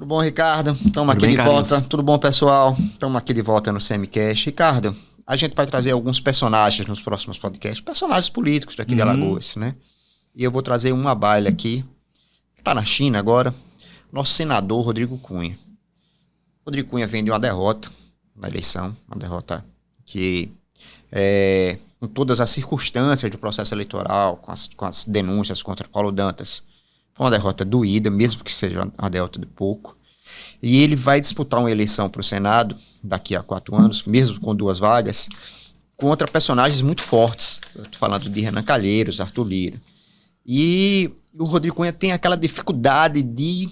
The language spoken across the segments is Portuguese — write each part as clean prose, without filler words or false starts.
Tudo bom, Ricardo? Estamos aqui bem, de Carlinhos? volta. Tudo bom, pessoal? Estamos aqui de volta no CMCast. Ricardo, a gente vai trazer alguns personagens nos próximos podcasts, personagens políticos daqui de Alagoas, né? E eu vou trazer uma baila aqui, que está na China agora, nosso senador Rodrigo Cunha. Rodrigo Cunha vem de uma derrota na eleição, uma derrota que, com todas as circunstâncias do processo eleitoral, com as denúncias contra Paulo Dantas, foi uma derrota doída, mesmo que seja uma derrota de pouco. E ele vai disputar uma eleição para o Senado daqui a 4 anos, mesmo com 2 vagas, contra personagens muito fortes. Estou falando de Renan Calheiros, Arthur Lira. E o Rodrigo Cunha tem aquela dificuldade de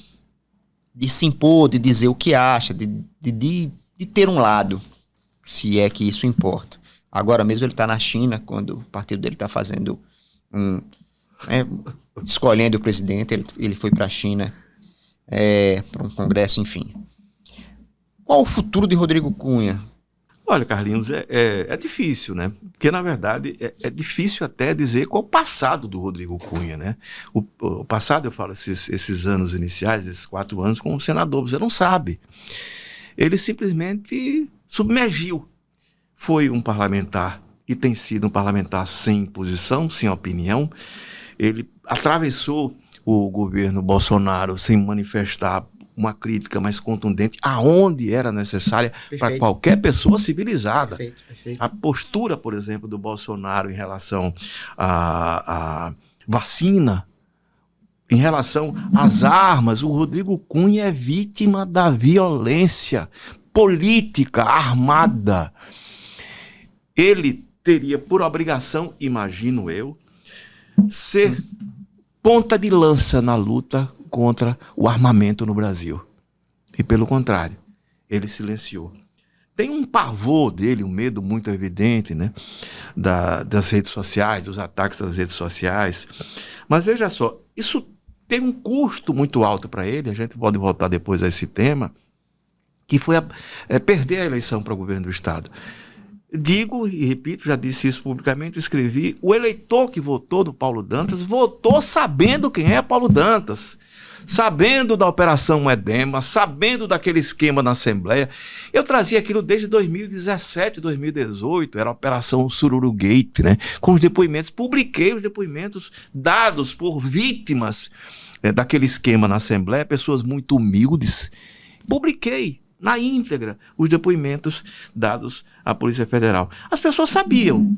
se impor, de dizer o que acha, de ter um lado, se é que isso importa. Agora mesmo ele está na China, quando o partido dele está fazendo escolhendo o presidente, ele foi para a China para um congresso, enfim. Qual o futuro de Rodrigo Cunha? Olha, Carlinhos, é difícil, né? Porque, na verdade, é difícil até dizer qual o passado do Rodrigo Cunha, né? O passado, eu falo, esses anos iniciais, esses 4 anos como senador, você não sabe. Ele simplesmente submergiu. Foi um parlamentar e tem sido um parlamentar sem posição, sem opinião. Ele atravessou o governo Bolsonaro sem manifestar uma crítica mais contundente aonde era necessária para qualquer pessoa civilizada. Perfeito. A postura, por exemplo, do Bolsonaro em relação à vacina, em relação às armas, o Rodrigo Cunha é vítima da violência política armada. Ele teria por obrigação, imagino eu, ser ponta de lança na luta contra o armamento no Brasil. E pelo contrário, ele silenciou. Tem um pavor dele, um medo muito evidente, né, das redes sociais, dos ataques das redes sociais. Mas veja só, isso tem um custo muito alto para ele, a gente pode voltar depois a esse tema, que foi perder a eleição para o governo do Estado. Digo e repito, já disse isso publicamente, escrevi, o eleitor que votou no Paulo Dantas votou sabendo quem é Paulo Dantas, sabendo da Operação Edema, sabendo daquele esquema na Assembleia. Eu trazia aquilo desde 2017, 2018, era a Operação Sururu Gate, né? Com os depoimentos, publiquei os depoimentos dados por vítimas daquele esquema na Assembleia, pessoas muito humildes, publiquei na íntegra os depoimentos dados à Polícia Federal. As pessoas sabiam,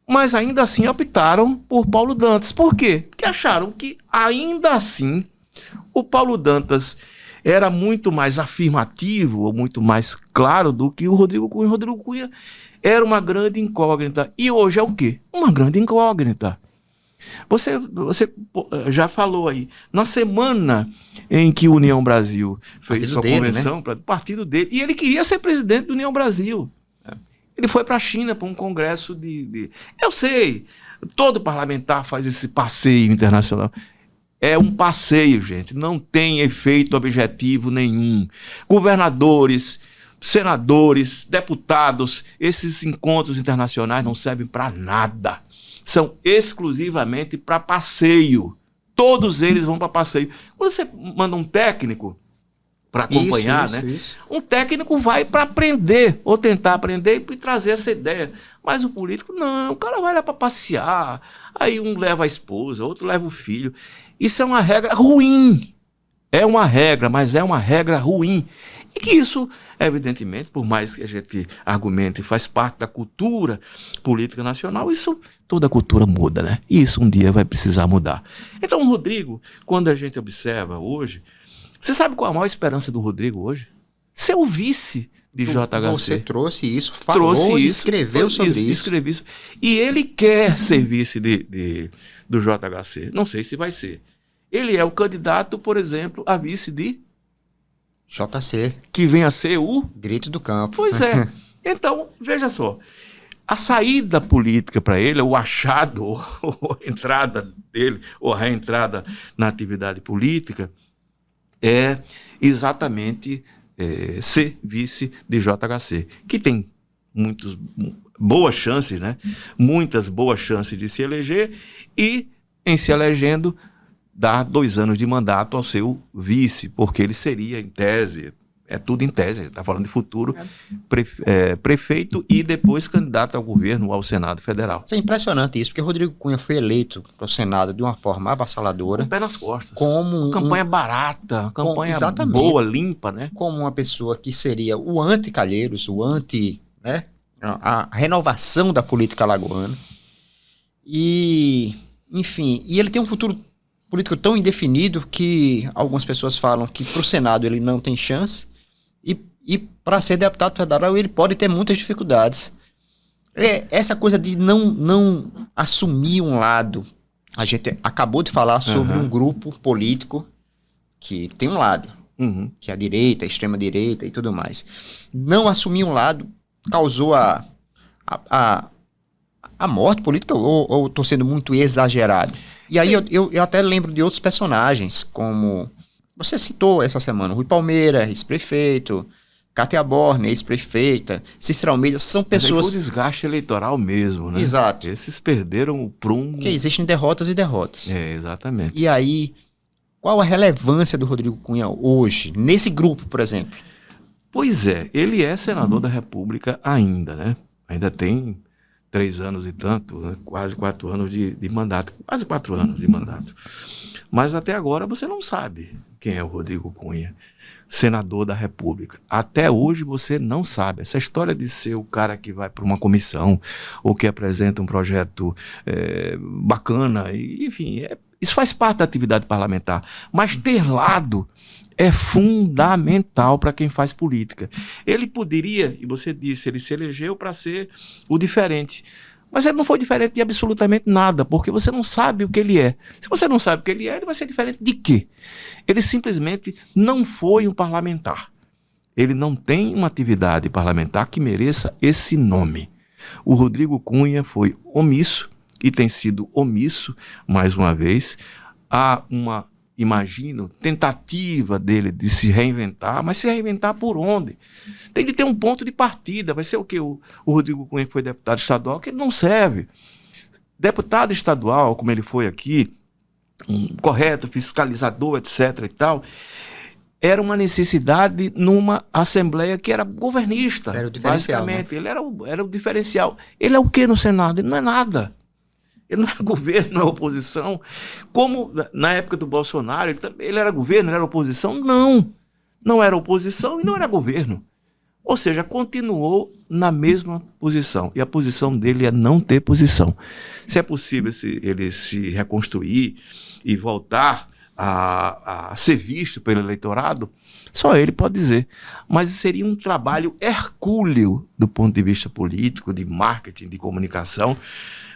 mas ainda assim optaram por Paulo Dantas. Por quê? Porque acharam que ainda assim o Paulo Dantas era muito mais afirmativo, ou muito mais claro do que o Rodrigo Cunha. O Rodrigo Cunha era uma grande incógnita. E hoje é o quê? Uma grande incógnita. Você já falou aí, na semana em que o União Brasil fez sua convenção, né? Do partido dele, e ele queria ser presidente do União Brasil. Ele foi para a China para um congresso Eu sei, todo parlamentar faz esse passeio internacional. É um passeio, gente, não tem efeito objetivo nenhum. Governadores, senadores, deputados, esses encontros internacionais não servem para nada. São exclusivamente para passeio. Todos eles vão para passeio. Quando você manda um técnico para acompanhar, isso. Um técnico vai para aprender, ou tentar aprender e trazer essa ideia. Mas o político, não, o cara vai lá para passear. Aí um leva a esposa, outro leva o filho. Isso é uma regra ruim. É uma regra, mas é uma regra ruim. E que isso, evidentemente, por mais que a gente argumente, faz parte da cultura política nacional, isso, toda a cultura muda, né? E isso um dia vai precisar mudar. Então, Rodrigo, quando a gente observa hoje, você sabe qual a maior esperança do Rodrigo hoje? Ser o vice de JHC. Você trouxe isso, falou e escreveu sobre isso. Escrevi isso. E ele quer ser vice do JHC. Não sei se vai ser. Ele é o candidato, por exemplo, a vice de JC. Que vem a ser o grito do campo. Pois é. Então, veja só. A saída política para ele, o achado, ou a entrada dele, ou a reentrada na atividade política, é exatamente ser vice de JHC, que tem boas chances, né? Muitas boas chances de se eleger e, em se elegendo, dar 2 anos de mandato ao seu vice, porque ele seria, em tese, é tudo em tese, a gente está falando de futuro, prefeito e depois candidato ao governo, ao Senado Federal. É impressionante isso, porque Rodrigo Cunha foi eleito para o Senado de uma forma avassaladora. Com o pé nas costas. Como campanha barata, campanha boa, limpa, né? Como uma pessoa que seria o anti-Calheiros, o anti, né? A renovação da política alagoana. E, enfim, e ele tem um futuro político tão indefinido que algumas pessoas falam que para o Senado ele não tem chance. E para ser deputado federal ele pode ter muitas dificuldades. Essa coisa de não assumir um lado. A gente acabou de falar sobre um grupo político que tem um lado, que é a direita, a extrema-direita e tudo mais. Não assumir um lado causou a morte política, ou estou sendo muito exagerado? E aí eu até lembro de outros personagens, como você citou essa semana, Rui Palmeira, ex-prefeito, Cátia Borne, ex-prefeita, Cícero Almeida, são pessoas... Foi o desgaste eleitoral mesmo, né? Exato. Esses perderam o prumo... Que existem derrotas e derrotas. Exatamente. E aí, qual a relevância do Rodrigo Cunha hoje, nesse grupo, por exemplo? Pois é, ele é senador da República ainda, né? Ainda tem 3 anos e tanto, né? Quase 4 anos de mandato. Quase 4 anos de mandato. Mas até agora você não sabe quem é o Rodrigo Cunha, senador da República. Até hoje você não sabe. Essa história de ser o cara que vai para uma comissão ou que apresenta um projeto bacana, enfim, isso faz parte da atividade parlamentar. Mas ter lado é fundamental para quem faz política. Ele poderia, e você disse, ele se elegeu para ser o diferente. Mas ele não foi diferente de absolutamente nada, porque você não sabe o que ele é. Se você não sabe o que ele vai ser diferente de quê? Ele simplesmente não foi um parlamentar. Ele não tem uma atividade parlamentar que mereça esse nome. O Rodrigo Cunha foi omisso, e tem sido omisso, mais uma vez, a uma, imagino, tentativa dele de se reinventar, mas se reinventar por onde? Tem de ter um ponto de partida. Vai ser o quê? O Rodrigo Cunha, que foi deputado estadual, que ele não serve. Deputado estadual, como ele foi aqui, correto, fiscalizador, etc. e tal, era uma necessidade numa assembleia que era governista. Era o diferencial, basicamente, né? Ele era o diferencial. Ele é o quê no Senado? Ele não é nada. Ele não é governo, não é oposição. Como na época do Bolsonaro, ele era governo, ele era oposição? Não. Não era oposição e não era governo. Ou seja, continuou na mesma posição. E a posição dele é não ter posição. Se é possível ele se reconstruir e voltar a ser visto pelo eleitorado, só ele pode dizer. Mas seria um trabalho hercúleo do ponto de vista político, de marketing, de comunicação,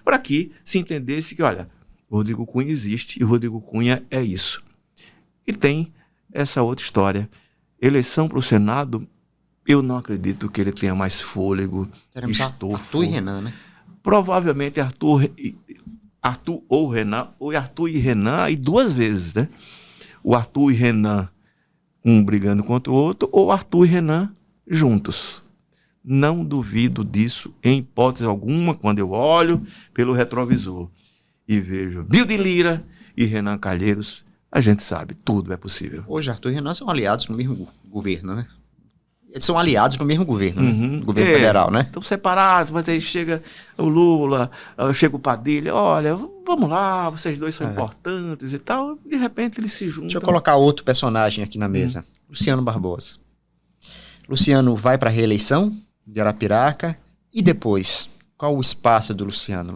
para que se entendesse que, olha, o Rodrigo Cunha existe e o Rodrigo Cunha é isso. E tem essa outra história. Eleição para o Senado, eu não acredito que ele tenha mais fôlego, estofo. Arthur e Renan, né? Provavelmente Arthur ou Renan, ou Arthur e Renan, e 2 vezes, né? O Arthur e Renan, um brigando contra o outro, ou Arthur e Renan juntos. Não duvido disso, em hipótese alguma, quando eu olho pelo retrovisor e vejo Bilde Lira e Renan Calheiros, a gente sabe, tudo é possível. Hoje Arthur e Renan são aliados no mesmo governo, né? Eles são aliados no mesmo governo, né? No governo federal, né? Estão separados, mas aí chega o Lula, chega o Padilha, olha, vamos lá, vocês dois são importantes e tal, de repente eles se juntam. Deixa eu colocar outro personagem aqui na mesa, Luciano Barbosa. Luciano vai para a reeleição de Arapiraca, e depois, qual o espaço do Luciano?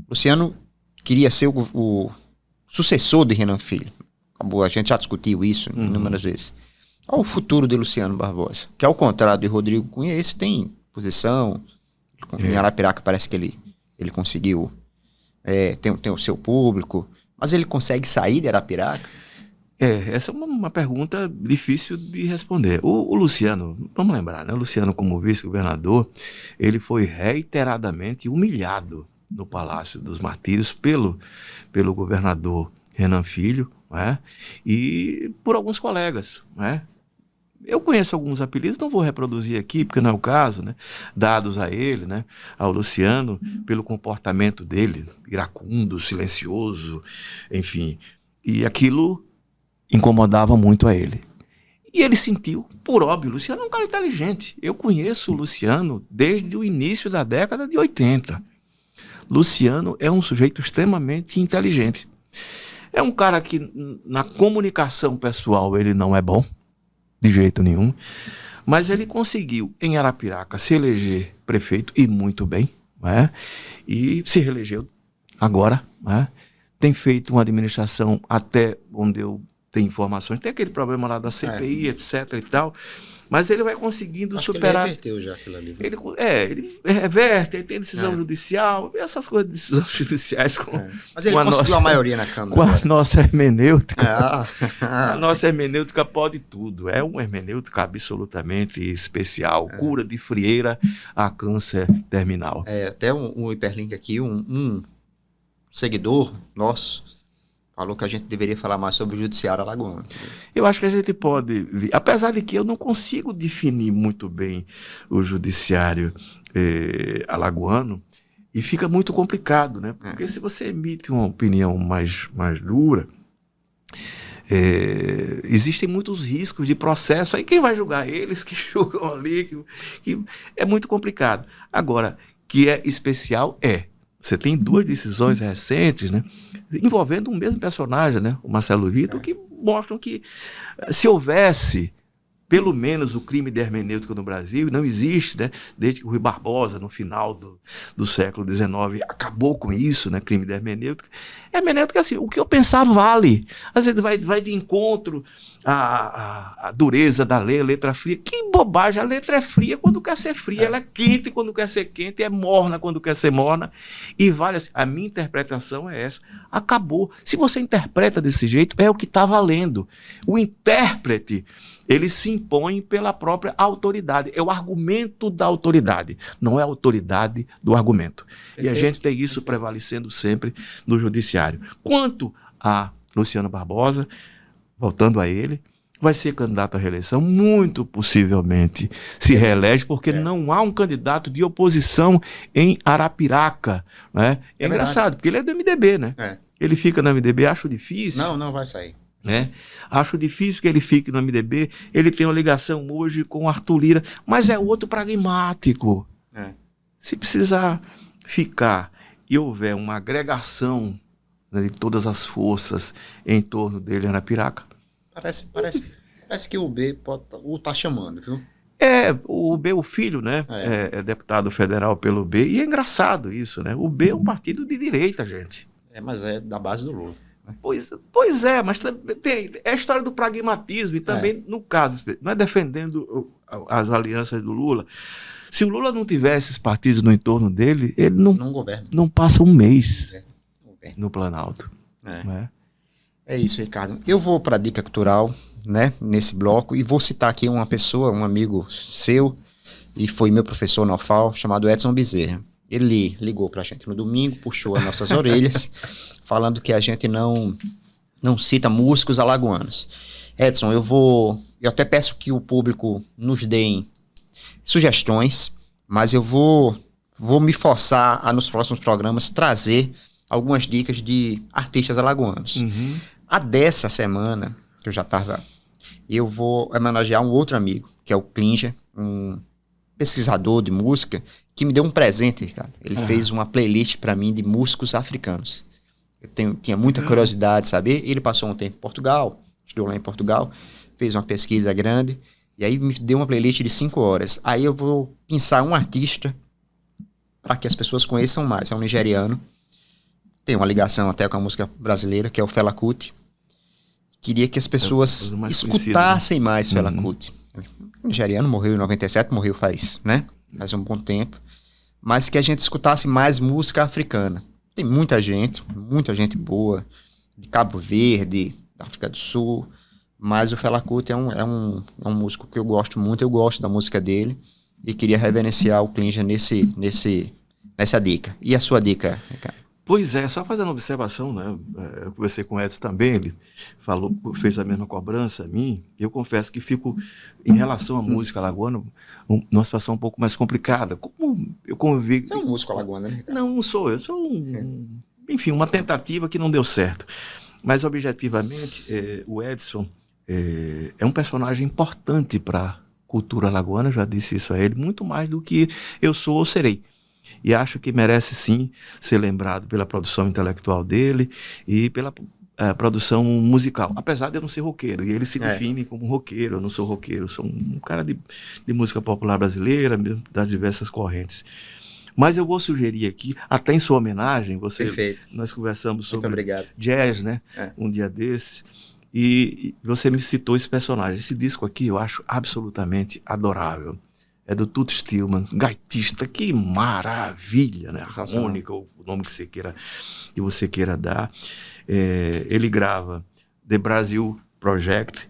Luciano queria ser o sucessor de Renan Filho. A gente já discutiu isso inúmeras vezes. Qual o futuro de Luciano Barbosa? Que ao contrário de Rodrigo Cunha, esse tem posição. Em Arapiraca parece que ele conseguiu tem o seu público, mas ele consegue sair de Arapiraca? Essa é uma pergunta difícil de responder. O Luciano, vamos lembrar, né? O Luciano, como vice-governador, ele foi reiteradamente humilhado no Palácio dos Martírios pelo governador Renan Filho, né? E por alguns colegas, né? Eu conheço alguns apelidos, não vou reproduzir aqui, porque não é o caso, né? Dados a ele, né? Ao Luciano, pelo comportamento dele, iracundo, silencioso, enfim. E aquilo incomodava muito a ele. E ele sentiu, por óbvio, o Luciano é um cara inteligente. Eu conheço o Luciano desde o início da década de 80. Luciano é um sujeito extremamente inteligente. É um cara que na comunicação pessoal ele não é bom, de jeito nenhum, mas ele conseguiu em Arapiraca se eleger prefeito e muito bem, né? E se reelegeu agora, né? Tem feito uma administração até onde eu tenho informações, tem aquele problema lá da CPI, etc e tal, mas ele vai conseguindo superar. Ele reverteu já aquilo ali. Ele reverte, ele tem decisão judicial, essas coisas de decisões judiciais. Mas ele conseguiu a maioria na Câmara. Com a nossa hermenêutica. A nossa hermenêutica pode tudo. É uma hermenêutica absolutamente especial. Cura de frieira a câncer terminal. Até um hiperlink aqui, um seguidor nosso falou que a gente deveria falar mais sobre o judiciário alagoano. Eu acho que a gente pode, apesar de que eu não consigo definir muito bem o judiciário alagoano, e fica muito complicado, né? Porque se você emite uma opinião mais dura, existem muitos riscos de processo. Aí quem vai julgar? Eles que julgam ali, que é muito complicado. Agora, que é especial, você tem 2 decisões recentes, né, envolvendo o mesmo personagem, né, o Marcelo Vitor, que mostram que se houvesse pelo menos o crime de hermenêutica no Brasil, não existe, né, desde que o Rui Barbosa, no final do século XIX, acabou com isso, né, crime de hermenêutica. Hermenêutica é assim, o que eu pensar vale. Às vezes vai de encontro à dureza da lei, a letra fria. Que bobagem, a letra é fria quando quer ser fria, ela é quente quando quer ser quente, é morna quando quer ser morna, e vale assim. A minha interpretação é essa. Acabou. Se você interpreta desse jeito, é o que está valendo. O intérprete, ele se impõe pela própria autoridade. É o argumento da autoridade, não é a autoridade do argumento. E a gente tem isso prevalecendo sempre no judiciário. Quanto a Luciano Barbosa, voltando a ele, vai ser candidato à reeleição, muito possivelmente se reelege, porque não há um candidato de oposição em Arapiraca. Né? É engraçado, porque ele é do MDB, né? Ele fica no MDB, acho difícil. Não vai sair. Acho difícil que ele fique no MDB. Ele tem uma ligação hoje com Arthur Lira, mas é outro pragmático. Se precisar ficar e houver uma agregação, né, de todas as forças em torno dele em Arapiraca. Parece que o B tá chamando, viu? O B, o filho, né? É deputado federal pelo B, e é engraçado isso, né? O B é um partido de direita, gente. Mas é da base do Lula. Pois é, mas é a história do pragmatismo, e também, no caso, não é defendendo as alianças do Lula. Se o Lula não tivesse esses partidos no entorno dele, ele não passa um mês no Planalto. É isso, Ricardo. Eu vou para a dica cultural, né, nesse bloco, e vou citar aqui uma pessoa, um amigo seu, e foi meu professor no UFAL, chamado Edson Bezerra. Ele ligou para a gente no domingo, puxou as nossas orelhas, falando que a gente não cita músicos alagoanos. Edson, eu até peço que o público nos deem sugestões, mas eu vou me forçar a, nos próximos programas, trazer algumas dicas de artistas alagoanos. A dessa semana, que eu vou homenagear um outro amigo, que é o Klinger, um pesquisador de música, que me deu um presente, cara. Ele fez uma playlist para mim de músicos africanos. Eu tinha muita curiosidade de saber. Ele passou um tempo em Portugal, estudou lá em Portugal, fez uma pesquisa grande, e aí me deu uma playlist de 5 horas. Aí eu vou pensar um artista para que as pessoas conheçam mais. É um nigeriano, tem uma ligação até com a música brasileira, que é o Fela Kuti. Queria que as pessoas escutassem mais Fela Kuti. O nigeriano morreu em 97, morreu faz um bom tempo. Mas que a gente escutasse mais música africana. Tem muita gente boa, de Cabo Verde, da África do Sul, mas o Fela Kuti é um músico que eu gosto muito, eu gosto da música dele, e queria reverenciar o Klinger nessa dica. E a sua dica, Ricardo? Pois é, só fazendo uma observação, né? Eu conversei com o Edson também, ele fez a mesma cobrança a mim. Eu confesso que fico, em relação à música alagoana, numa situação um pouco mais complicada. Como eu convivi... Você é um músico alagoano, né, Ricardo? Não sou. Eu sou enfim, uma tentativa que não deu certo. Mas, objetivamente, o Edson é um personagem importante para a cultura alagoana, eu já disse isso a ele, muito mais do que eu sou ou serei. E acho que merece, sim, ser lembrado pela produção intelectual dele e pela produção musical. Apesar de eu não ser roqueiro, e ele se define como roqueiro, eu não sou roqueiro, eu sou um cara de música popular brasileira, das diversas correntes. Mas eu vou sugerir aqui, até em sua homenagem, nós conversamos sobre jazz, né? Um dia desses, e você me citou esse personagem. Esse disco aqui eu acho absolutamente adorável. É do Toots Thiemann, gaitista, que maravilha, né? Harmônica, o nome que você queira dar. Ele grava The Brazil Project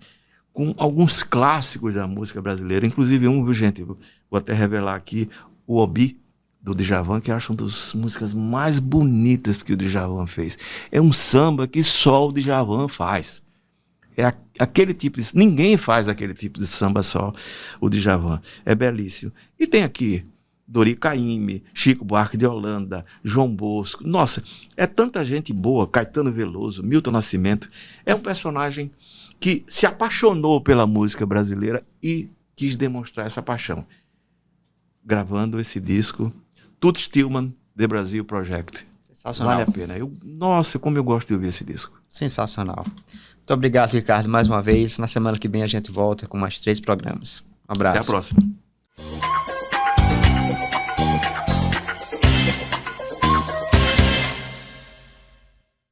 com alguns clássicos da música brasileira, inclusive viu, gente? Vou até revelar aqui, o Obi, do Djavan, que eu acho uma das músicas mais bonitas que o Djavan fez. É um samba que só o Djavan faz. É aquele tipo de... Ninguém faz aquele tipo de samba, só o Djavan. É belíssimo. E tem aqui Dori Caymmi, Chico Buarque de Holanda, João Bosco. Nossa, é tanta gente boa. Caetano Veloso, Milton Nascimento. É um personagem que se apaixonou pela música brasileira e quis demonstrar essa paixão. Gravando esse disco, Toots Thiemann, The Brazil Project. Sensacional. Vale a pena. Nossa, como eu gosto de ouvir esse disco. Sensacional. Muito obrigado, Ricardo, mais uma vez. Na semana que vem a gente volta com mais 3 programas. Um abraço. Até a próxima.